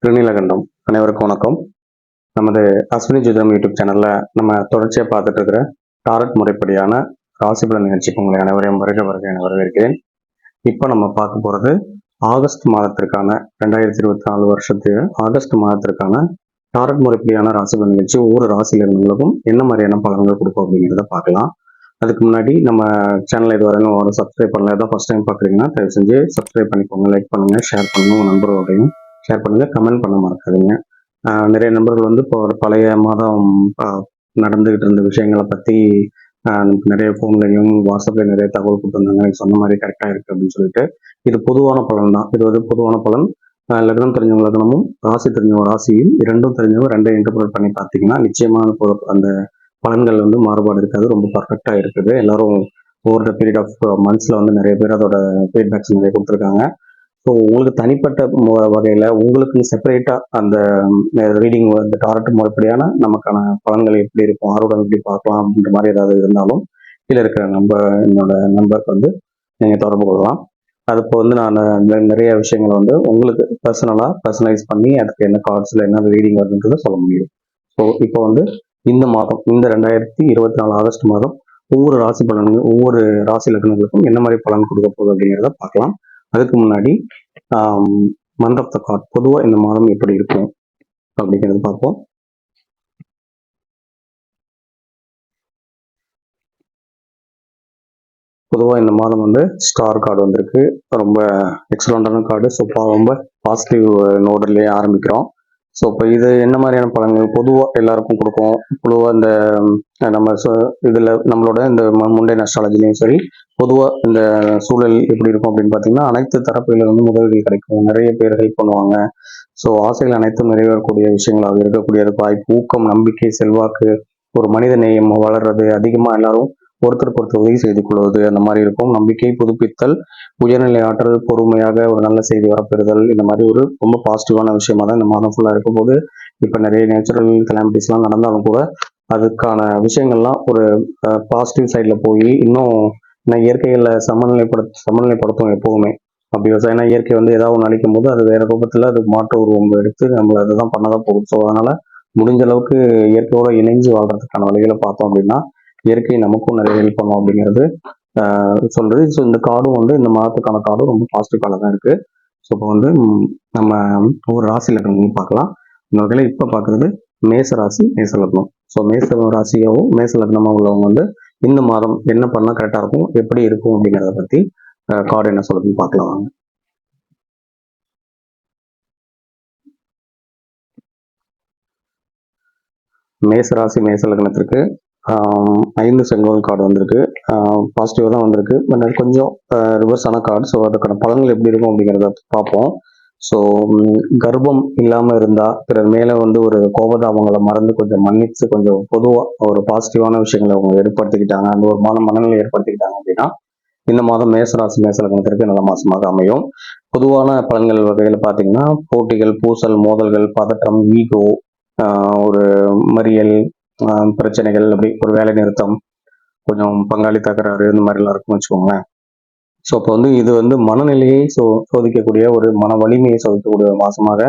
திருநீலகண்டம் அனைவருக்கும் வணக்கம். நமது அஸ்வினி ஜோதிடம் யூடியூப் சேனல்ல நம்ம தொடர்ச்சியாக பார்த்துட்டு இருக்கிற டாரட் முறைப்படியான ராசி பலன் நிகழ்ச்சிக்கு உங்களை அனைவரையும் வருக என வரவேற்கிறேன். இப்போ நம்ம பார்க்க போறது ஆகஸ்ட் மாதத்திற்கான 2024 வருஷத்து ஆகஸ்ட் மாதத்திற்கான டாரட் முறைப்படியான ராசி பலன் நிகழ்ச்சி ஒவ்வொரு ராசியிலிருந்தவங்களுக்கும் என்ன மாதிரியான பலன்கள் கொடுக்கும் அப்படிங்கிறத பார்க்கலாம். அதுக்கு முன்னாடி நம்ம சேனல் இதுவரையும் ஒரு சப்ஸ்கிரைப் பண்ணல, ஏதாவது ஃபர்ஸ்ட் டைம் பார்க்குறீங்கன்னா தயவு செஞ்சு சப்ஸ்கிரைப் பண்ணிக்கோங்க, லைக் பண்ணுங்க, ஷேர் பண்ணுங்க, உங்கள் நண்பர்களோடையும் ஷேர் பண்ணுங்க, கமெண்ட் பண்ண மறக்காதீங்க. நிறைய நண்பர்கள் வந்து இப்போ ஒரு பழைய மாதம் நடந்துகிட்டு இருந்த விஷயங்களை பற்றி நிறைய ஃபோன்லையும் வாட்ஸ்அப்லையும் நிறைய தகவல் கொடுத்துருந்தாங்க. சொன்ன மாதிரி கரெக்டாக இருக்குது அப்படின்னு சொல்லிட்டு. இது பொதுவான பலன் தான். இது வந்து பொதுவான பலன். லக்னம் தெரிஞ்சவங்க லக்னமும் ராசி தெரிஞ்சவங்க ராசியும் இரண்டும் தெரிஞ்சவங்க ரெண்டையும் இன்டர்பிரேட் பண்ணி பார்த்தீங்கன்னா நிச்சயமான அந்த பலன்கள் வந்து மாறுபாடு இருக்காது, ரொம்ப பர்ஃபெக்டாக இருக்குது. எல்லாரும் ஓவர் த பீரியட் ஆஃப் மந்த்ஸில் வந்து நிறைய பேர் அதோட ஃபீட்பேக்ஸ் நிறைய கொடுத்துருக்காங்க. ஸோ உங்களுக்கு தனிப்பட்ட வகையில் உங்களுக்கு செப்பரேட்டாக அந்த ரீடிங் இந்த டாரட் முறைப்படியான நமக்கான பலன்கள் எப்படி இருக்கும், ஆர்வம் எப்படி பார்க்கலாம் அப்படின்ற மாதிரி ஏதாவது இருந்தாலும் கீழே இருக்கிற என்னோட நம்பருக்கு வந்து நீங்கள் தொடர்பு கொள்ளலாம். அது இப்போ வந்து நான் நிறைய விஷயங்களை வந்து உங்களுக்கு பர்சனலைஸ் பண்ணி அதுக்கு என்ன கார்ட்ஸில் என்ன ரீடிங் வருதுன்றதை சொல்ல முடியும். ஸோ இப்போ வந்து இந்த மாதம், இந்த 2024 ஆகஸ்ட் மாதம் ஒவ்வொரு ராசி பலன்கள் ஒவ்வொரு ராசி லக்னங்களுக்கும் என்ன மாதிரி பலன் கொடுக்க போகுது அப்படிங்கிறத பார்க்கலாம். அதுக்கு முன்னாடி மந்த் ஆஃப் த கார்ட் பொதுவாக இந்த மாதம் எப்படி இருக்கும் அப்படிங்கிறது பார்ப்போம். பொதுவாக இந்த மாதம் வந்து ஸ்டார் கார்டு வந்திருக்கு, ரொம்ப எக்ஸலண்டான கார்டு. ஸோ ரொம்ப பாசிட்டிவ் நோட்லேயே ஆரம்பிக்கிறோம். ஸோ இப்போ இது என்ன மாதிரியான பலன்கள் பொதுவாக எல்லாருக்கும் கொடுக்கும். பொதுவாக இந்த நம்ம இதில் நம்மளோட இந்த முண்டை அஸ்ட்ராலஜிலையும் சரி, பொதுவாக இந்த சூழல் எப்படி இருக்கும் அப்படின்னு பார்த்தீங்கன்னா அனைத்து தரப்பில் வந்து உதவிகள் கிடைக்கும், நிறைய பேர் ஹெல்ப் பண்ணுவாங்க. ஸோ ஆசைகள் அனைத்தும் நிறைவேறக்கூடிய விஷயங்களாக இருக்கக்கூடியது வாய்ப்பு, ஊக்கம், நம்பிக்கை, செல்வாக்கு, ஒரு மனித நேயம் வளர்றது, அதிகமாக எல்லாரும் ஒருத்தருக்கு ஒருத்தர் உதவி செய்து கொள்வது, அந்த மாதிரி இருக்கும். நம்பிக்கை, புதுப்பித்தல், உயர்நிலை ஆற்றல், பொறுமையாக ஒரு நல்ல செய்தி வரப்பெறுதல், இந்த மாதிரி ஒரு ரொம்ப பாசிட்டிவான விஷயமா தான் இந்த மாதம் ஃபுல்லாக இருக்கும் போது. இப்போ நிறைய நேச்சுரல் கலாமிட்டிஸ்லாம் நடந்தாலும் கூட அதுக்கான விஷயங்கள்லாம் ஒரு பாசிட்டிவ் சைடில் போய் இன்னும் இயற்கையில் சமநிலைப்படுத்தும் எப்போவுமே. அப்படி ஏன்னா இயற்கை வந்து ஏதாவது ஒன்று அழிக்கும் போது அது வேற ரூபத்தில் அது மாற்று உருவம் எடுத்து நம்மளை அதுதான் பண்ணதான் போகும். ஸோ அதனால முடிஞ்ச அளவுக்கு இயற்கையோட இணைஞ்சு வாழ்றதுக்கான வழிகளை பார்த்தோம் அப்படின்னா இயற்கை நமக்கும் நிறைய ஹெல்ப் பண்ணும் அப்படிங்கிறது சொல்றது. ஸோ இந்த கார்டும் வந்து இந்த மாதத்துக்கான கார்டும் ரொம்ப பாசிட்டிவ் கார்டாக தான் இருக்கு. ஸோ இப்போ வந்து நம்ம ஒவ்வொரு ராசி லக்னம் பார்க்கலாம். இந்த வகையில் இப்போ பார்க்கறது மேச ராசி, மேச லக்னம். ஸோ மேச ராசியாகவும் மேச லக்னமாக உள்ளவங்க வந்து இந்த மாதம் என்ன பண்ணால் கரெக்டாக இருக்கும், எப்படி இருக்கும் அப்படிங்கிறத பற்றி கார்டு என்ன சொல்லுதுன்னு பார்க்கலாம் வாங்க. மேசராசி மேச லக்னத்திற்கு 5 செங்கோல் கார்டு வந்திருக்கு. பாசிட்டிவாக தான் வந்திருக்கு, பட் கொஞ்சம் ரிவர்ஸான கார்டு. ஸோ அதுக்கான பலன்கள் எப்படி இருக்கும் அப்படிங்கிறத பார்ப்போம். ஸோ கர்ப்பம் இல்லாமல் இருந்தால் பிறர் மேலே வந்து ஒரு கோபதாபங்களை மறந்து கொஞ்சம் மன்னிச்சு கொஞ்சம் பொதுவாக ஒரு பாசிட்டிவான விஷயங்களை அவங்க ஏற்படுத்திக்கிட்டாங்க, அந்த ஒரு மனநிலை ஏற்படுத்திக்கிட்டாங்க அப்படின்னா இந்த மாதம் மேசராசி மேச லக்னத்திற்கு நல்ல மாசமாக அமையும். பொதுவான பலன்கள் வகையில் பார்த்தீங்கன்னா போட்டிகள், பூசல், மோதல்கள், பதட்டம், ஈகோ, ஒரு மறியல், பிரச்சனைகள், அப்படி ஒரு வேலை நிறுத்தம், கொஞ்சம் பங்காளி தகராறு, இந்த மாதிரிலாம் இருக்குன்னு வச்சுக்கோங்களேன். ஸோ அப்போ வந்து இது வந்து மனநிலையை சோதிக்கக்கூடிய ஒரு மன வலிமையை சோதிக்கக்கூடிய மாசமாக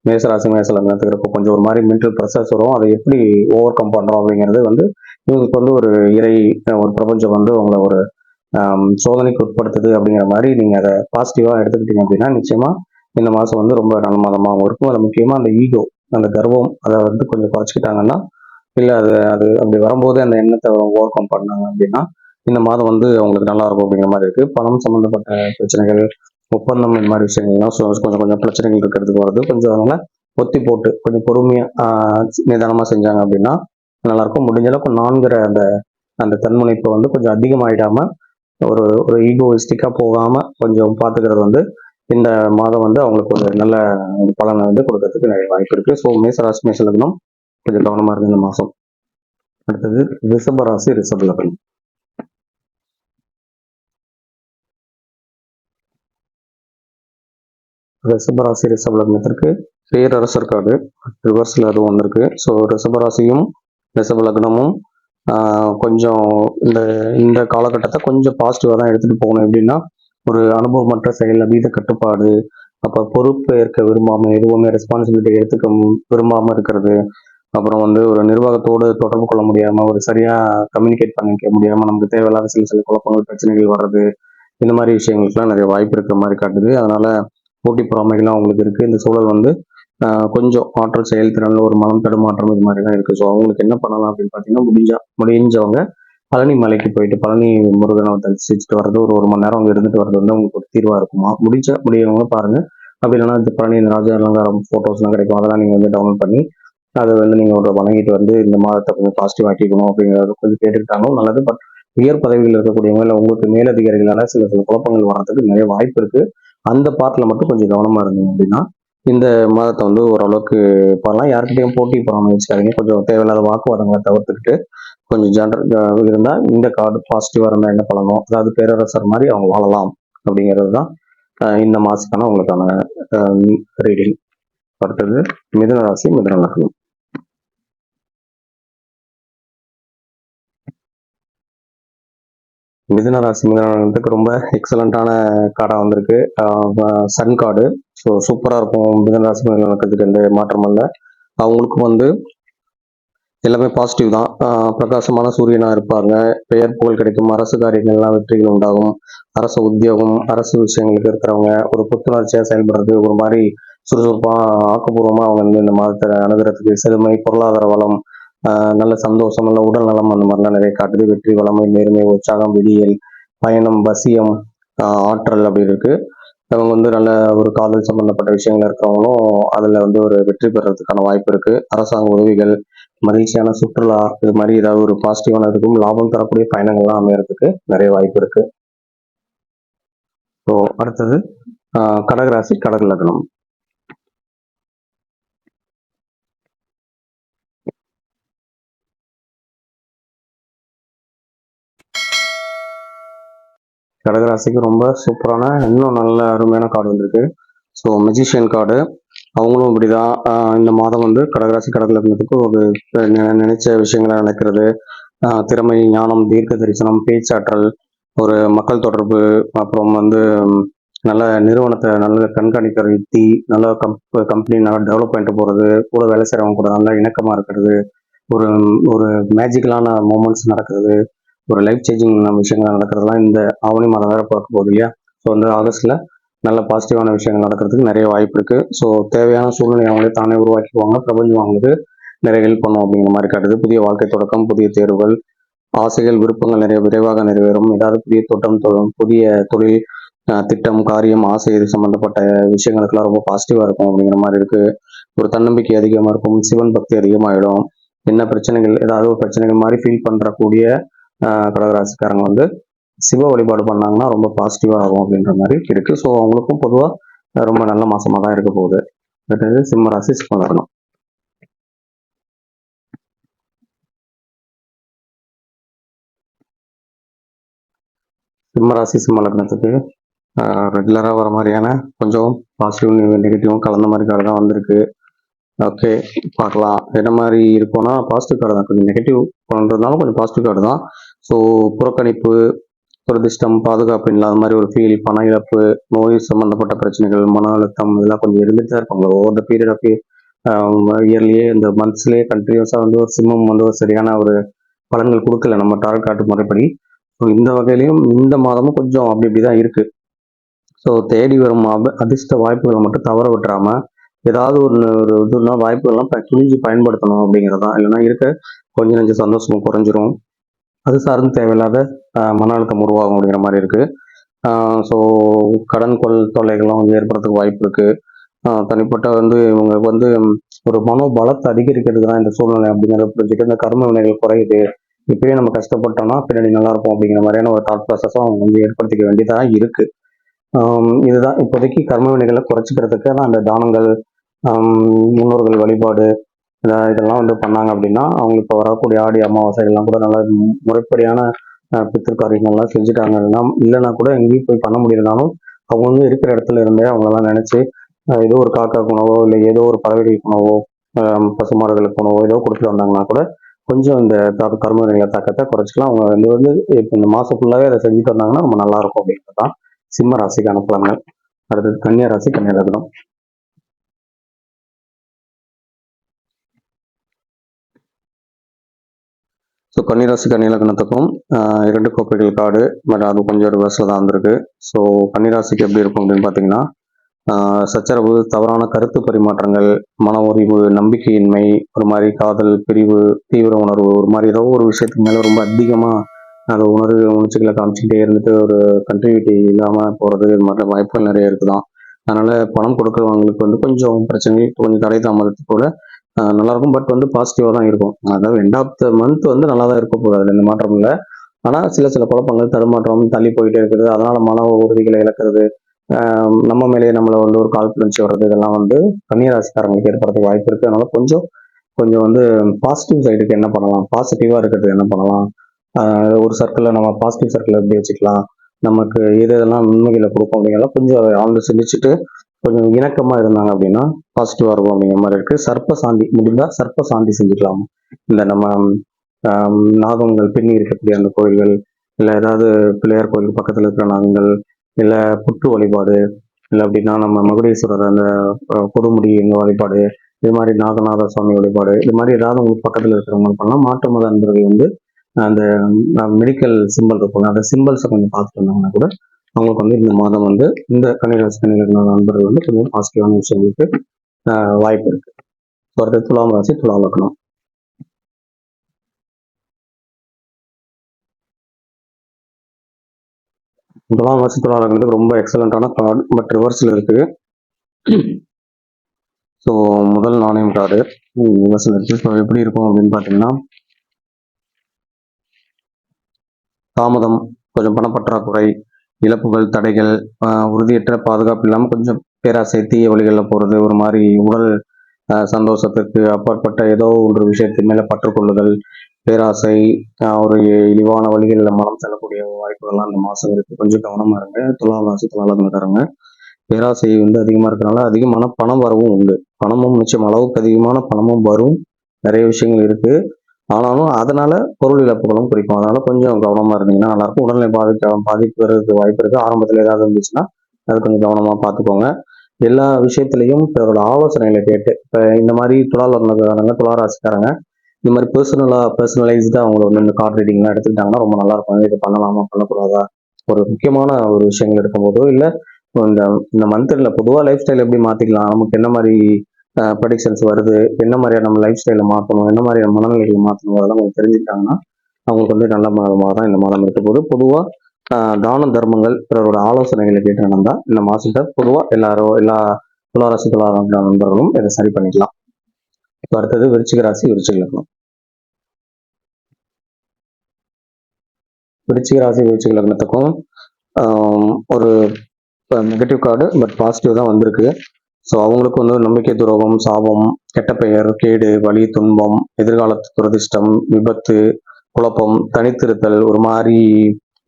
மேசராசி மேச லக்னத்துக்கு இருக்கும். கொஞ்சம் ஒரு மாதிரி மென்டல் ப்ரெஷர்ஸ் வரும், அதை எப்படி ஓவர் கம் பண்ணுறோம் அப்படிங்கிறது வந்து இவங்களுக்கு வந்து ஒரு ஒரு பிரபஞ்சம் வந்து உங்களை ஒரு சோதனைக்கு உட்படுத்துது அப்படிங்கிற மாதிரி நீங்கள் அதை பாசிட்டிவாக எடுத்துக்கிட்டீங்க அப்படின்னா நிச்சயமா இந்த மாதம் வந்து ரொம்ப நல்ல மாதமாகவும் இருக்கும். அது முக்கியமாக அந்த ஈகோ, அந்த கர்வம், அதை வந்து கொஞ்சம் குறைச்சிக்கிட்டாங்கன்னா, இல்லை அது அப்படி வரும்போது அந்த எண்ணத்தை ஓவர் கம் பண்ணாங்க அப்படின்னா இந்த மாதம் வந்து அவங்களுக்கு நல்லா இருக்கும் அப்படிங்கிற மாதிரி இருக்கு. பணம் சம்மந்தப்பட்ட பிரச்சனைகள், ஒப்பந்தம், இந்த மாதிரி விஷயங்கள்லாம் கொஞ்சம் பிரச்சனைகள் இருக்கிறதுக்கு வருது. கொஞ்சம் அதனால ஒத்தி போட்டு கொஞ்சம் பொறுமையாக நிதானமாக செஞ்சாங்க அப்படின்னா நல்லா இருக்கும். முடிஞ்ச அளவுக்கு நான்கிற அந்த தன்முனைப்பை வந்து கொஞ்சம் அதிகமாயிடாம ஒரு ஈகோயிஸ்டிக்காக போகாமல் கொஞ்சம் பார்த்துக்கிறது வந்து இந்த மாதம் வந்து அவங்களுக்கு ஒரு நல்ல பலனை வந்து கொடுக்கறதுக்கு நிறைய வாய்ப்பு இருக்கு. ஸோ மேசராசி மேச லக்னம் கொஞ்சம் கவனமாக இருக்கு இந்த மாதம். அடுத்தது ரிஷப ராசி ரிஷப லக்னம். ரிஷபராசி ரிஷப லக்னத்திற்கு பேரரசர் கார்டு ரிவர்ஸில் அதுவும் வந்திருக்கு. ஸோ ரிஷபராசியும் ரிஷப லக்னமும் கொஞ்சம் இந்த காலகட்டத்தை கொஞ்சம் பாசிட்டிவாக தான் எடுத்துகிட்டு போகணும். எப்படின்னா ஒரு அனுபவமற்ற செயல், அதீத கட்டுப்பாடு, அப்போ பொறுப்பு ஏற்க விரும்பாமல், எதுவுமே ரெஸ்பான்சிபிலிட்டி எடுத்துக்க விரும்பாமல் இருக்கிறது, அப்புறம் வந்து ஒரு நிர்வாகத்தோடு தொடர்பு கொள்ள முடியாமல், ஒரு சரியாக கம்யூனிகேட் பண்ணிக்க முடியாமல், நமக்கு தேவையில்லாத சில சில குழப்பங்கள், பிரச்சனைகள் வர்றது, இந்த மாதிரி விஷயங்களுக்குலாம் நிறைய வாய்ப்பு இருக்கிற மாதிரி காட்டுது. அதனால போட்டி பொறாமைகளும் அவங்களுக்கு இருக்கு. இந்த சூழல் வந்து கொஞ்சம் ஆற்றல் செயல்திறனில் ஒரு மனம் தடுமாற்றம் இது மாதிரி தான் இருக்கு. ஸோ அவங்களுக்கு என்ன பண்ணலாம் அப்படின்னு பார்த்தீங்கன்னா, முடிஞ்சவங்க பழனி மலைக்கு போயிட்டு பழனி முருகனை தரிசிச்சுட்டு வர்றது, ஒரு 1 மணி நேரம் அங்கே இருந்துட்டு வர்றது வந்து உங்களுக்கு ஒரு தீர்வா இருக்குமா. முடியவங்க பாருங்க. அப்படி இல்லைன்னா இந்த பழனி ராஜ அலங்காரம் ஃபோட்டோஸ்லாம் கிடைக்கும், அதெல்லாம் நீங்கள் வந்து டவுன்லோட் பண்ணி அதை வந்து நீங்கள் வணங்கிட்டு வந்து இந்த மாதத்தை கொஞ்சம் பாசிட்டிவ் ஆக்கிக்கணும் அப்படிங்கிறத கொஞ்சம் கேட்டுக்கிட்டாலும் நல்லது. பட் உயர் பதவியில் இருக்கக்கூடியவங்க இல்லை உங்களுக்கு மேலதிகாரிகளால சில சில குழப்பங்கள் வர்றதுக்கு நிறைய வாய்ப்பு இருக்கு. அந்த பார்ட்டில் மட்டும் கொஞ்சம் கவனமா இருந்தீங்க அப்படின்னா இந்த மாதத்தை வந்து ஓரளவுக்கு பண்ணலாம். யார்கிட்டயும் போட்டி பொறாமை வச்சுக்காதீங்க. கொஞ்சம் தேவையில்லாத வாக்குவாதங்களை தவிர்த்துக்கிட்டு கொஞ்சம் இருந்தா இந்த கார்டு பாசிட்டிவா இருந்தா என்ன பண்ணணும், அதாவது பேரரசர் மாதிரி அவங்க வாழலாம் அப்படிங்கிறது தான் இந்த மாசத்துக்கான உங்களுக்கான ரீடிங். அடுத்தது மிதுன ராசி, மிதுன லக்னம். மிதுன ராசி, மிதுன லக்னத்துக்கு ரொம்ப எக்ஸலண்டான கார்டா வந்திருக்கு. Sun card. ஸோ சூப்பரா இருக்கும். மிதுன ராசி, மிதுன லக்னத்துக்கு எந்த மாற்றம் இல்லை. அவங்களுக்கும் வந்து எல்லாமே பாசிட்டிவ் தான். பிரகாசமான சூரியனா இருப்பாங்க. பெயர் புகழ் கிடைக்கும். அரசு காரியங்கள்லாம் வெற்றிகள் உண்டாகும். அரசு உத்தியோகம், அரசு விஷயங்களுக்கு இருக்கிறவங்க ஒரு புத்துணர்ச்சியா செயல்படுறது, ஒரு மாதிரி சுறுசுறுப்பா ஆக்கப்பூர்வமா அவங்க வந்து இந்த மாதத்தை அணுகிறதுக்கு செழுமை, பொருளாதார வளம், நல்ல சந்தோஷம், நல்ல உடல் நலம், அந்த மாதிரிலாம் நிறைய காட்டுது. வெற்றி, வளமை, நேர்மை, உற்சாகம், விடியல், பயணம், வசியம், ஆற்றல் அப்படி இருக்கு. அவங்க வந்து நல்ல ஒரு காதல் சம்பந்தப்பட்ட விஷயங்கள் இருக்கிறவங்களும் அதுல வந்து ஒரு வெற்றி பெறதுக்கான வாய்ப்பு இருக்கு. அரசாங்க உதவிகள், மகிழ்ச்சியான சுற்றுலா, இது மாதிரி ஏதாவது ஒரு பாசிட்டிவான இருக்கும் லாபம் தரக்கூடிய பயணங்கள்லாம் அமையறதுக்கு நிறைய வாய்ப்பு இருக்கு. ஸோ அடுத்தது கடகராசி, கடக லக்னம். கடகராசிக்கு ரொம்ப சூப்பரான இன்னும் நல்ல அருமையான கார்டு வந்திருக்கு. So magician card. அவங்களும் இப்படிதான். இந்த மாதம் வந்து கடகராசி, கடக லக்னத்துக்கு ஒரு நினைச்ச விஷயங்களை நடக்கிறது, திறமை, ஞானம், தீர்க்க தரிசனம், பேச்சாற்றல், ஒரு மக்கள் தொடர்பு, அப்புறம் வந்து நல்ல நிறுவனத்தை நல்ல கண்காணிக்கிற யுக்தி, நல்ல கம்பெனி நல்லா டெவலப் பண்ணிட்டு போகிறது, கூட வேலை செய்கிறவங்க கூட நல்லா இணக்கமாக இருக்கிறது, ஒரு ஒரு மேஜிக்கலான மூமெண்ட்ஸ் நடக்கிறது, ஒரு லைஃப் சேஞ்சிங் விஷயங்கள் நடக்கிறதுலாம் இந்த ஆவணி மாதம் வேற பார்க்க போகுது இல்லையா. ஸோ வந்து ஆகஸ்ட்ல நல்ல பாசிட்டிவான விஷயங்கள் நடக்கிறதுக்கு நிறைய வாய்ப்பு இருக்கு. ஸோ தேவையான சூழ்நிலை அவங்களே தானே உருவாக்கிக்குவாங்க. பிரபஞ்சம் அவங்களுக்கு நிறைய ஹெல்ப் பண்ணும் அப்படிங்கிற மாதிரி காட்டுது. புதிய வாழ்க்கை தொடக்கம், புதிய தேர்வுகள், ஆசைகள், விருப்பங்கள் நிறைய விரைவாக நிறைவேறும். ஏதாவது புதிய புதிய தொழில், திட்டம், காரியம், ஆசை இது சம்பந்தப்பட்ட விஷயங்களுக்கெல்லாம் ரொம்ப பாசிட்டிவா இருக்கும் அப்படிங்கிற மாதிரி இருக்கு. ஒரு தன்னம்பிக்கை அதிகமா இருக்கும். சிவன் பக்தி அதிகமாயிடும். என்ன பிரச்சனைகள், ஏதாவது ஒரு பிரச்சனைகள் மாதிரி ஃபீல் பண்றக்கூடிய கடகராசிக்காரங்க வந்து சிவ வழிபாடு பண்ணாங்கன்னா ரொம்ப பாசிட்டிவா ஆகும் அப்படின்ற மாதிரி இருக்கு. ஸோ அவங்களுக்கும் பொதுவாக ரொம்ப நல்ல மாசமா தான் இருக்க போகுது. அடுத்தது சிம்ம ராசி, சிம்ம லக்னம். சிம்ம ராசி, சிம்ம லக்னத்துக்கு ரெகுலராக வர மாதிரியான கொஞ்சம் பாசிட்டிவ் நெகட்டிவும் கலந்த மாதிரி கார்டு தான் வந்திருக்கு. ஓகே, பார்க்கலாம் என்ன மாதிரி இருக்கும்னா பாசிட்டிவ் கார்டு தான். கொஞ்சம் நெகட்டிவ் பண்ணுறதுனாலும் கொஞ்சம் பாசிட்டிவ் கார்டு தான். ஸோ புறக்கணிப்பு, துரதிஷ்டம், பாதுகாப்பு இல்லாத மாதிரி ஒரு ஃபீல், பண இழப்பு, நோய் சம்பந்தப்பட்ட பிரச்சனைகள், மன அழுத்தம், இதெல்லாம் கொஞ்சம் இருந்துட்டு தான் இருப்பாங்க ஓவர் த பீரியட் ஆஃப் இயர்லேயே, இந்த மந்த்ஸ்லேயே கண்டினியூஸாக வந்து ஒரு சிம்மம் வந்து ஒரு சரியான ஒரு பலன்கள் கொடுக்கல நம்ம டாரட் கார்டு முறைப்படி. ஸோ இந்த வகையிலையும் இந்த மாதமும் கொஞ்சம் அப்படி இப்படி தான் இருக்கு. ஸோ தேடி வரும் அதிர்ஷ்ட வாய்ப்புகளை மட்டும் தவற விட்டுறாம ஏதாவது ஒரு இதுனா வாய்ப்புகள்லாம் துணிஞ்சு பயன்படுத்தணும் அப்படிங்கிறது தான். இல்லைன்னா இருக்க கொஞ்சம் நெஞ்ச சந்தோஷம் குறைஞ்சிரும். அது சார்ந்து தேவையில்லாத மன அழுத்தம் உருவாகும் அப்படிங்கிற மாதிரி இருக்கு. ஸோ கடன் தொல்லைகள்லாம் வந்து ஏற்படுறதுக்கு வாய்ப்பு இருக்கு. தனிப்பட்ட வந்து இவங்களுக்கு வந்து ஒரு மனோபலத்தை அதிகரிக்கிறதுக்கு தான் இந்த சூழ்நிலை அப்படிங்கிறத புரிஞ்சுட்டு இந்த கர்ம வினைகள் குறையுது, இப்பயே நம்ம கஷ்டப்பட்டோம்னா பின்னாடி நல்லா இருக்கும் அப்படிங்கிற மாதிரியான ஒரு தாட் ப்ராசஸும் அவங்க வந்து ஏற்படுத்திக்க வேண்டியதாக இருக்கு. இதுதான் இப்போதைக்கு கர்ம வினைகளை குறைச்சிக்கிறதுக்கு அந்த தானங்கள், முன்னோர்கள் வழிபாடு, இதெல்லாம் வந்து பண்ணாங்க அப்படின்னா அவங்க இப்போ வரக்கூடிய ஆடி அமாவாசைகள்லாம் கூட நல்லா முறைப்படியான பித்திருக்காரியங்கள்லாம் செஞ்சுட்டாங்கன்னா, இல்லைன்னா கூட எங்கேயும் போய் பண்ண முடியலனாலும் அவங்க வந்து இருக்கிற இடத்துல இருந்தே அவங்களெல்லாம் நினைச்சு ஏதோ ஒரு காக்காக்கு உணவோ இல்லை ஏதோ ஒரு பறவைகளுக்கு உணவோ, பசுமாடுகளுக்கு உணவோ ஏதோ கொடுத்துட்டு வந்தாங்கன்னா கூட கொஞ்சம் இந்த கர்ம வினைகளை தாக்கத்தை குறைச்சிக்கலாம். அவங்க வந்து இப்போ இந்த மாசம் ஃபுல்லாகவே அதை செஞ்சுட்டு வந்தாங்கன்னா நம்ம நல்லா இருக்கும் அப்படிங்கிறது தான் சிம்ம ராசிக்கான பலன்கள். அடுத்தது கன்னியா ராசி கன்னியா லக்னம். ஸோ கன்னிராசி கன்னி லக்னத்துக்கும் 2 கோப்பைகள் கார்டு, பட் அது கொஞ்சம் ரிவர்ஸில் தான் வந்திருக்கு. ஸோ கன்னிராசிக்கு எப்படி இருக்கும் அப்படின்னு பார்த்தீங்கன்னா, சச்சரவு, தவறான கருத்து பரிமாற்றங்கள், மன உரிவு, நம்பிக்கையின்மை, ஒரு மாதிரி காதல், பிரிவு, தீவிர உணர்வு, ஒரு மாதிரி ஏதோ ஒரு விஷயத்துக்கு மேலே ரொம்ப அதிகமாக அந்த உணர்ச்சிகளை காமிச்சிக்கிட்டே இருந்துட்டு ஒரு கண்டினியூட்டி இல்லாமல் போகிறது, இது மாதிரி வாய்ப்புகள் நிறைய இருக்குதான். அதனால பணம் கொடுக்குறவங்களுக்கு வந்து கொஞ்சம் பிரச்சனை, கொஞ்சம் தடை தாமதத்து கூட நல்லா இருக்கும். பட் வந்து பாசிட்டிவாக தான் இருக்கும். அதாவது எண்ட் ஆஃப் த மந்த் வந்து நல்லா தான் இருக்க போகுது, அதில் எந்த மாற்றம் இல்லை. ஆனால் சில குழப்பங்கள், தடுமாற்றம், தள்ளி போயிட்டே இருக்குது. அதனால மன உறுதிகளை இழக்கிறது, நம்ம மேலேயே நம்மளை வந்து ஒரு கான்ஃபிடன்ஸ் வர்றது, இதெல்லாம் வந்து கன்னிராசிக்காரங்களுக்கு ஏற்படுறதுக்கு வாய்ப்பு இருக்குது. அதனால கொஞ்சம் கொஞ்சம் வந்து பாசிட்டிவ் சைடுக்கு என்ன பண்ணலாம், பாசிட்டிவாக இருக்கிறதுக்கு என்ன பண்ணலாம், ஒரு சர்க்கிளில் நம்ம பாசிட்டிவ் சர்க்கிள் எப்படி வச்சுக்கலாம், நமக்கு எது எதெல்லாம் நன்மைகளை கொடுக்கும் அப்படிங்கிறத கொஞ்சம் ஆழ்ந்து சிந்திச்சுட்டு கொஞ்சம் இணக்கமாக இருந்தாங்க அப்படின்னா பாசிட்டிவாக இருக்கும் அப்படிங்கிற மாதிரி இருக்குது. சர்ப்ப சாந்தி முடிந்தால் சர்ப்ப சாந்தி செஞ்சுக்கலாம். இந்த நம்ம நாகங்கள் பின்னி இருக்கக்கூடிய அந்த கோயில்கள், இல்லை ஏதாவது பிள்ளையார் கோயில் பக்கத்தில் இருக்கிற நாகங்கள், இல்லை புற்று வழிபாடு, இல்லை அப்படின்னா நம்ம மகுடேஸ்வரர் அந்த கொடுமுடி எங்க வழிபாடு, இது மாதிரி நாகநாத சுவாமி வழிபாடு, இது மாதிரி ஏதாவது உங்களுக்கு பக்கத்தில் இருக்கிறவங்க பண்ணலாம். மாற்று மத அன்பர்கள் வந்து அந்த மெடிக்கல் சிம்பிள் இருக்கும், அந்த சிம்பிள்ஸை கொஞ்சம் பார்த்துட்டு வந்தாங்கன்னா கூட அவங்களுக்கு வந்து இந்த மாதம் வந்து இந்த கன்னிராசி கன்னி லக்ன நண்பர்கள் வந்து கொஞ்சம் பாசிட்டிவான விஷயங்களுக்கு வாய்ப்பு இருக்கு. அடுத்து துலாம் ராசி துலாம் லக்னம். துலாம் ராசி துலாம் லக்னத்துக்கு ரொம்ப எக்ஸலண்டான கார்டு, பட் ரிவர்ஸில் இருக்கு. ஸோ முதல் நாணயம் கார்டு ரிவர்ஸில் இருக்கு. ஸோ எப்படி இருக்கும் அப்படின்னு பார்த்தீங்கன்னா, தாமதம், கொஞ்சம் பணப்பற்றாக்குறை, இழப்புகள், தடைகள், உறுதியற்ற பாதுகாப்பு இல்லாமல் கொஞ்சம் பேராசை, தீய வழிகளில் போகிறது, ஒரு மாதிரி உடல் சந்தோஷத்துக்கு அப்பாற்பட்ட ஏதோ ஒரு விஷயத்தின் மேலே பற்றுக்கொள்ளுதல், பேராசை, ஒரு இழிவான வழிகளில் மனம் செல்லக்கூடிய வாய்ப்புகள்லாம் இந்த மாதம் இருக்குது. கொஞ்சம் கவனமாக இருங்க துலாம் ராசி துலாம் லக்னக்காரங்க. பேராசை வந்து அதிகமாக இருக்கிறனால அதிகமான பணம் வரவும் உண்டு. பணமும் நிச்சயம் அளவுக்கு அதிகமான பணமும் வரும், நிறைய விஷயங்கள் இருக்குது. ஆனாலும் அதனால பொருள் இழப்புகளும் குறிக்கும். அதனால கொஞ்சம் கவனமா இருந்தீங்கன்னா நல்லாயிருக்கும். உடல்நிலை பாதிப்பு வர்றதுக்கு வாய்ப்பு இருக்கு. ஆரம்பத்தில் ஏதாவது இருந்துச்சுன்னா அது கொஞ்சம் கவனமா பார்த்துக்கோங்க. எல்லா விஷயத்திலையும் பிறரோட ஆலோசனைகளை கேட்டு, இப்போ இந்த மாதிரி துளாராசிக்காரங்க இந்த மாதிரி பர்சனலைஸ்டாக அவங்கள வந்து இந்த கார்ட் ரீடிங்லாம் எடுத்துக்கிட்டாங்கன்னா ரொம்ப நல்லா இருக்கும். இது பண்ணலாமா பண்ணக்கூடாதா, ஒரு முக்கியமான ஒரு விஷயங்கள் இருக்கும்போதோ, இல்லை இந்த இந்த மந்த்ல பொதுவாக லைஃப் ஸ்டைல் எப்படி மாற்றிக்கலாம், நமக்கு என்ன மாதிரி ப்ரெடிக்ஷன்ஸ் வருது, என்ன மாதிரியான நம்ம லைஃப் ஸ்டைலை மாற்றணும், என்ன மாதிரியான மனநிலைகளை மாற்றணும், அதெல்லாம் கொஞ்சம் தெரிஞ்சுக்கிட்டாங்கன்னா அவங்களுக்கு வந்து நல்ல மாதமாக தான் இந்த மாதம் இருக்க போது. பொதுவாக தான தர்மங்கள், பிறரோட ஆலோசனைகளை கேட்டு நடந்தா இந்த மாதத்தை பொதுவாக எல்லா துளாராசி நண்பர்களும் இதை சரி பண்ணிக்கலாம். அடுத்தது விருச்சிக ராசி விருச்சிக லக்னம். விருச்சிக ராசி விருச்சிக லக்னத்துக்கும் ஒரு நெகட்டிவ் கார்டு, பட் பாசிட்டிவ் தான் வந்திருக்கு. ஸோ அவங்களுக்கு வந்து நம்பிக்கை துரோகம், சாபம், கெட்ட பெயர், கேடு, வலி, துன்பம், எதிர்காலத்து துரதிர்ஷ்டம், விபத்து, குழப்பம், தனித்திருத்தல், ஒரு மாதிரி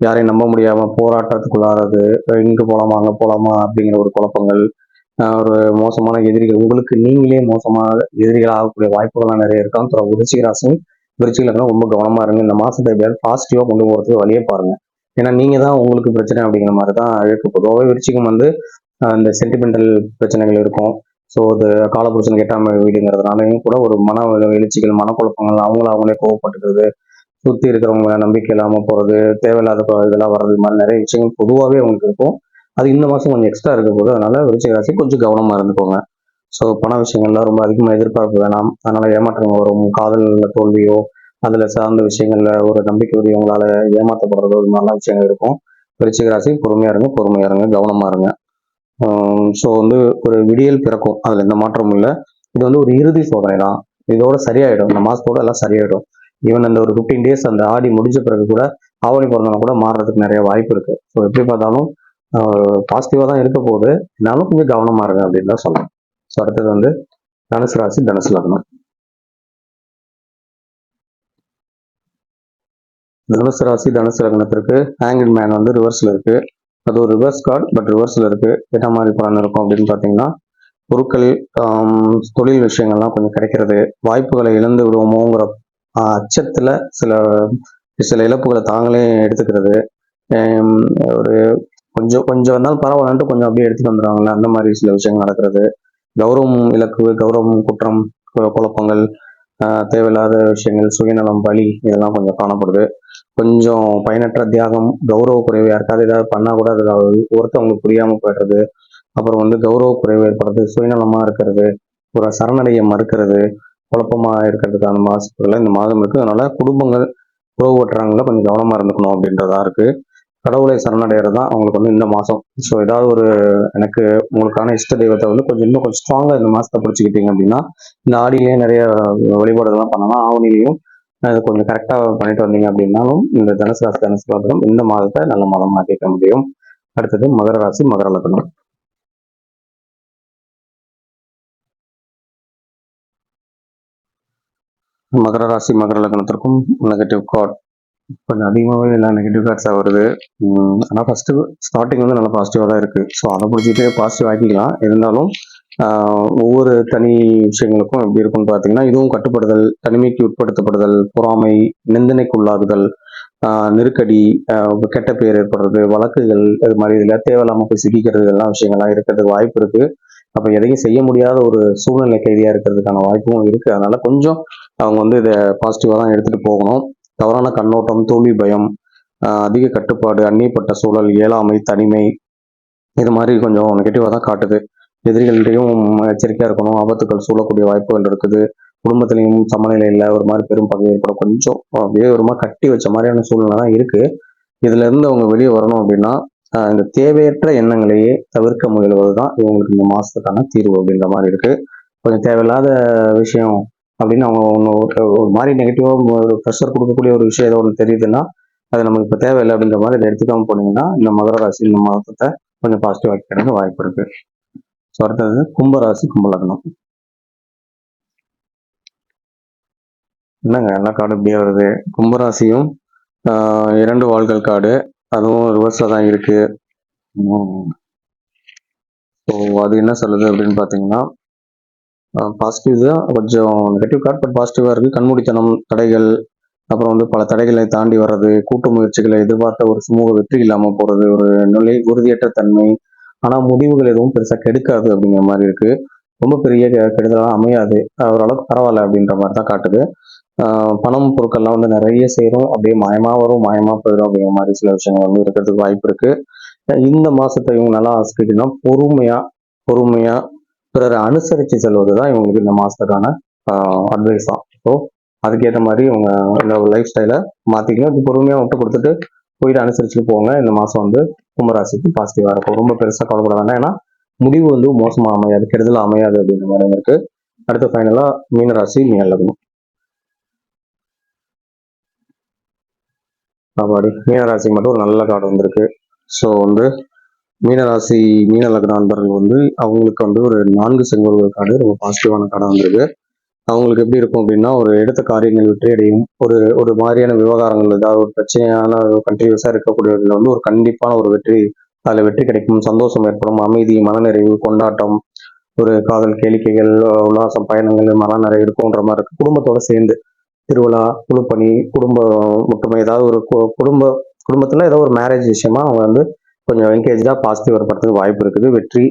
யாரையும் நம்ப முடியாம போராட்டத்துக்குள்ளாறது, இங்கு போலாமா அங்க போலாமா அப்படிங்கிற ஒரு குழப்பங்கள், ஒரு மோசமான எதிரிகள், உங்களுக்கு நீங்களே மோசமான எதிரிகள் ஆகக்கூடிய வாய்ப்புகள்லாம் நிறைய இருக்கான். விருச்சிக ராசி விருச்சிக லக்னம் ரொம்ப கவனமா இருங்க. இந்த மாசத்தை எப்படியாவது பாசிட்டிவா கொண்டு போறதுக்கு வழியே பாருங்க. ஏன்னா நீங்க தான் உங்களுக்கு பிரச்சனை அப்படிங்கிற மாதிரி தான் இருக்கு. பொதுவாகவே விருச்சிகம் வந்து இந்த சென்டிமெண்டல் பிரச்சனைகள் இருக்கும். ஸோ அது காலபுருஷனுக்கு 8ஆம் வீடுங்கிறதுனாலையும் கூட ஒரு மன எழுச்சிகள், மனக்குழப்பங்கள், அவங்களே கோவப்பட்டுக்கிறது, சுற்றி இருக்கிறவங்க நம்பிக்கை இல்லாமல் போகிறது, தேவையில்லாத இதெல்லாம் வர்றது, இது மாதிரி நிறைய விஷயங்கள் பொதுவாகவே அவங்களுக்கு இருக்கும். அது இந்த மாதம் கொஞ்சம் எக்ஸ்ட்ரா இருக்க போது, அதனால விருச்சிக ராசி கொஞ்சம் கவனமாக இருந்துக்கோங்க. ஸோ பண விஷயங்கள்லாம் ரொம்ப அதிகமாக எதிர்பார்ப்பு வேணாம். அதனால ஏமாற்றங்கள் வரும், காதலில் தோல்வியோ அதில் சார்ந்த விஷயங்கள்ல ஒரு நம்பிக்கை உரியவங்களால ஏமாற்றப்படுறதோ, இது மாதிரிலாம் விஷயங்கள் இருக்கும். விருச்சிக ராசி பொறுமையா இருங்க, கவனமா இருங்க. ஸோ வந்து ஒரு விடியல் பிறக்கும், அதில் எந்த மாற்றமும் இல்லை. இது வந்து ஒரு இறுதி சோதனை தான், இதோட சரியாயிடும், இந்த மாதத்தோட எல்லாம் சரியாயிடும். ஈவன் அந்த ஒரு 15 days அந்த ஆடி முடிஞ்ச பிறகு கூட ஆவணி பிறந்தவங்க கூட மாறுறதுக்கு நிறைய வாய்ப்பு இருக்கு. ஸோ எப்படி பார்த்தாலும் பாசிட்டிவாக தான் இருக்க போகுது, இருந்தாலும் கொஞ்சம் கவனமா இருங்க அப்படின்னு தான் சொல்லணும். ஸோ அடுத்தது வந்து தனுசு ராசி தனுசு லக்னம். தனுசு ராசி தனுசு லக்னத்திற்கு ஹேங்கிங் மேன் வந்து ரிவர்ஸ்ல இருக்கு. அது ஒரு ரிவர்ஸ் கார்டு, பட் ரிவர்ஸ்ல இருக்கு. என்ன மாதிரி பலன் இருக்கும் அப்படின்னு பார்த்தீங்கன்னா, பொருட்கள், தொழில் விஷயங்கள்லாம் கொஞ்சம் கிடைக்கிறது, வாய்ப்புகளை இழந்து விடுவோமோங்கிற அச்சத்துல சில இழப்புகளை தாங்களே எடுத்துக்கிறது, ஒரு கொஞ்சம் கொஞ்சம் இருந்தாலும் பரவாயில்லன்ட்டு கொஞ்சம் அப்படியே எடுத்துட்டு வந்துடுவாங்கல்ல, அந்த மாதிரி சில விஷயங்கள் நடக்கிறது. கௌரவம் இலக்கு, கௌரவம் குற்றம், குழப்பங்கள், தேவையில்லாத விஷயங்கள், சுயநலம், பலி இதெல்லாம் கொஞ்சம் காணப்படுது. கொஞ்சம் பயனற்ற தியாகம், கௌரவ குறைவு, யாருக்காவது ஏதாவது பண்ணா கூட அது ஒருத்தவங்களுக்கு புரியாம போயிடுறது. அப்புறம் வந்து கௌரவ குறைவு ஏற்படுறது, சுயநலமா இருக்கிறது, ஒரு சரணடைய மறுக்கிறது, குழப்பமா இருக்கிறதுக்கான மாசுக்கள் இந்த மாதம் இருக்கு. அதனால குடும்பங்கள், உறவு வட்டாரங்கள்ல கொஞ்சம் கவனமா இருந்துக்கணும் அப்படின்றதா இருக்கு. கடவுளை சரணடைகிறது தான் அவங்களுக்கு வந்து இந்த மாதம். ஸோ ஏதாவது ஒரு எனக்கு உங்களுக்கான இஷ்ட தெய்வத்தை வந்து இன்னும் கொஞ்சம் ஸ்ட்ராங்காக இந்த மாதத்தை பிடிச்சிக்கிட்டீங்க அப்படின்னா, இந்த ஆடியிலேயே நிறைய வழிபாடுகள்லாம் பண்ணலாம். ஆவணிலையும் அது கொஞ்சம் கரெக்டாக பண்ணிட்டு வந்தீங்க அப்படின்னாலும் இந்த தனுசு ராசி தனுசு லக்னம் இந்த மாதத்தை நல்ல மாதமாக கேட்க முடியும். அடுத்தது மகர ராசி மகர லக்னம். மகர ராசி மகர லக்னத்திற்கும் நெகட்டிவ் கார்ட் கொஞ்சம் அதிகமாகவே எல்லாம் நெகட்டிவ் கார்ட்ஸாக வருது. ஆனால் ஃபஸ்ட்டு ஸ்டார்டிங் வந்து நல்லா பாசிட்டிவாக தான் இருக்குது. ஸோ அதை பிடிச்சிட்டு பாசிட்டிவ் ஆக்கிக்கலாம். இருந்தாலும் ஒவ்வொரு தனி விஷயங்களுக்கும் எப்படி இருக்கும்னு பார்த்தீங்கன்னா, இதுவும் கட்டுப்படுதல், தனிமைக்கு உட்படுத்தப்படுதல், பொறாமை, நிந்தனைக்குள்ளாகுதல், நெருக்கடி, கெட்ட பேர் ஏற்படுறது, வழக்குகள், இது மாதிரி இதில் தேவையில்லாமல் போய் சிக்கிக்கிறது எல்லாம் விஷயங்கள்லாம் இருக்கிறதுக்கு வாய்ப்பு இருக்குது. அப்போ எதையும் செய்ய முடியாத ஒரு சூழ்நிலை கைதியாக இருக்கிறதுக்கான வாய்ப்பும் இருக்குது. அதனால கொஞ்சம் அவங்க வந்து இதை பாசிட்டிவாக தான் எடுத்துகிட்டு போகணும். தவறான கண்ணோட்டம், தோல்வி பயம், அதிக கட்டுப்பாடு, அந்நியப்பட்ட சூழல், இயலாமை, தனிமை இது மாதிரி கொஞ்சம் நெகட்டிவாக தான் காட்டுது. எதிரிகள்கிட்டையும் எச்சரிக்கையாக இருக்கணும். ஆபத்துக்கள் சூழக்கூடிய வாய்ப்புகள் இருக்குது. குடும்பத்திலையும் சமநிலை இல்லை, ஒரு மாதிரி பெரும் பகை ஏற்பட கொஞ்சம் அப்படியே ஒரு மாதிரி கட்டி வச்ச மாதிரியான சூழ்நிலை தான் இருக்குது. இதுல இருந்து அவங்க வெளியே வரணும் அப்படின்னா இந்த தேவையற்ற எண்ணங்களையே தவிர்க்க முயல்வது தான் இவங்களுக்கு இந்த மாதத்துக்கான தீர்வு அப்படின்ற மாதிரி இருக்குது. கொஞ்சம் தேவையில்லாத விஷயம் அப்படின்னு அவங்க ஒரு மாதிரி நெகட்டிவாக ஒரு ப்ரெஷர் கொடுக்கக்கூடிய ஒரு விஷயம் ஏதோ ஒன்று தெரியுதுன்னா அது நமக்கு இப்போ தேவையில்லை அப்படின்ற மாதிரி இதை எடுத்துக்காம போனீங்கன்னா இந்த மகர ராசி இந்த மாதத்தை கொஞ்சம் பாசிட்டிவ் ஆக்கிக்கிறது வாய்ப்பு இருக்கு. ஸோ அடுத்தது கும்பராசி கும்பலக்னம். என்னங்க எல்லா கார்டும் இப்படியே வருது. கும்பராசியும் 2 வாள்கள் கார்டு, அதுவும் ரிவர்ஸ்ல தான் இருக்கு. ஸோ அது என்ன சொல்லுது அப்படின்னு பார்த்தீங்கன்னா, பாசிட்டிவ் தான், கொஞ்சம் நெகட்டிவ் கார்டு பட் பாசிட்டிவாக இருக்குது. கண்மூடித்தனம், தடைகள், அப்புறம் வந்து பல தடைகளை தாண்டி வர்றது, கூட்டு முயற்சிகளை எதிர்பார்த்த ஒரு சுமூக வெற்றி இல்லாமல் போகிறது, ஒரு நிலை உறுதியற்ற தன்மை, ஆனால் முடிவுகள் எதுவும் பெருசாக கெடுக்காது அப்படிங்கிற மாதிரி இருக்குது. ரொம்ப பெரிய கெடுதலாக அமையாது, ஓரளவுக்கு பரவாயில்ல அப்படின்ற மாதிரி தான் காட்டுது. பணம் பொருட்கள்லாம் வந்து நிறைய சேரும், அப்படியே மாயமாக வரும், மாயமாக போயிடும் அப்படிங்கிற மாதிரி சில விஷயங்கள் வந்து இருக்கிறதுக்கு வாய்ப்பு இருக்குது. இந்த மாதத்தை இவங்க நல்லா ஆசிரியர்னா பொறுமையாக பிறரை அனுசரித்து செல்வது தான் இவங்களுக்கு இந்த மாதத்துக்கான அட்வைஸ் தான். ஸோ அதுக்கேற்ற மாதிரி இவங்க இந்த லைஃப் ஸ்டைலை மாற்றிக்கணும். இது பொறுமையாக விட்டு கொடுத்துட்டு போயிட்டு அனுசரிச்சுட்டு போங்க. இந்த மாதம் வந்து கும்பராசிக்கு பாசிட்டிவாக இருக்கும். ரொம்ப பெருசாக கவலைப்பட வேண்டாம். ஏன்னா முடிவு வந்து மோசமாக அமையாது, கெடுதல் அமையாது அப்படின்ற மாதிரி இருக்கு. அடுத்து ஃபைனலாக மீனராசி மீனலக்னம். மீனராசி மட்டும் ஒரு நல்ல கார்டு வந்திருக்கு. ஸோ வந்து மீனராசி மீன லக்ன நண்பர்கள் வந்து அவங்களுக்கு வந்து ஒரு 4 செங்கோல்கள் கார்டு ரொம்ப பாசிட்டிவான கார்டாக வந்திருக்கு. அவங்களுக்கு எப்படி இருக்கும் அப்படின்னா, ஒரு எடுத்த காரியங்கள் வெற்றி அடையும். ஒரு மாதிரியான விவகாரங்கள் ஏதாவது ஒரு பிரச்சனையான கண்டினியூஸாக இருக்கக்கூடியதுல வந்து ஒரு கண்டிப்பான ஒரு வெற்றி, அதில் வெற்றி கிடைக்கும், சந்தோஷம் ஏற்படும், அமைதி, மனநிறைவு, கொண்டாட்டம், ஒரு காதல் கேளிக்கைகள், உல்லாசம், பயணங்கள், மனநிறைவு இருக்கும்ன்ற மாதிரி இருக்கு. குடும்பத்தோட சேர்ந்து திருவிழா, குழுப்பணி, குடும்ப ஒற்றுமை, ஏதாவது ஒரு குடும்பத்தில் ஏதோ ஒரு மேரேஜ் விஷயமா அவங்க வந்து கொஞ்சம் என்கேஜாக பாசிட்டிவ் ஏற்படுறதுக்கு வாய்ப்பு இருக்குது. வெற்றி,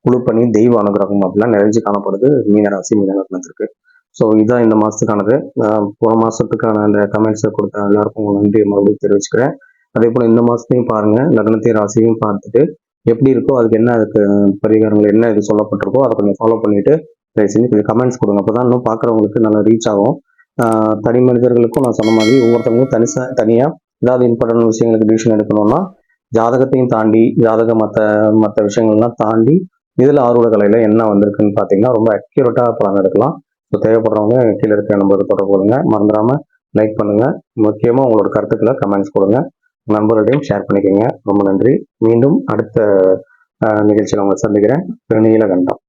குழுப்பணி, தெய்வ அனுகிரகம் அப்படிலாம் நிறைஞ்சு காணப்படுது மீனராசி மீனலக்னத்திற்கு. ஸோ இதுதான் இந்த மாதத்துக்கானது. போன மாதத்துக்கான அந்த கமெண்ட்ஸை கொடுத்த எல்லாருக்கும் நன்றி மறுபடியும் தெரிவிச்சுக்கிறேன். அதே போல் இந்த மாதத்தையும் பாருங்கள், லக்னத்தையும் ராசியும் பார்த்துட்டு எப்படி இருக்கோ அதுக்கு என்ன அதுக்கு பரிகாரங்கள் என்ன இது சொல்லப்பட்டிருக்கோ அதை கொஞ்சம் ஃபாலோ பண்ணிட்டு தயவு செஞ்சு கொஞ்சம் கமெண்ட்ஸ் கொடுங்க. அப்போ தான் இன்னும் பார்க்குறவங்களுக்கு நல்லா ரீச் ஆகும். தனி மனிதர்களுக்கும் நான் சொன்ன மாதிரி ஒவ்வொருத்தவங்களும் தனியாக ஏதாவது இம்பார்ட்டன்ட் விஷயங்களுக்கு டிசிஷன் எடுக்கணும்னா ஜாதகத்தையும் தாண்டி மற்ற விஷயங்கள்லாம் தாண்டி இதில் ஆர்வல கலையில் என்ன வந்திருக்குன்னு பார்த்தீங்கன்னா ரொம்ப அக்யூரேட்டாக பலன் எடுக்கலாம். ஸோ தேவைப்படுறவங்க கீழே இருக்க நம்பருக்கு தொடர்பு கொள்ளுங்க. மறந்துடாமல் லைக் பண்ணுங்கள். முக்கியமாக உங்களோட கருத்துக்களை கமெண்ட்ஸ் கொடுங்க. நண்பர்களையும் ஷேர் பண்ணிக்கோங்க. ரொம்ப நன்றி. மீண்டும் அடுத்த நிகழ்ச்சியில் உங்களை சந்திக்கிறேன். நீலகண்டம்.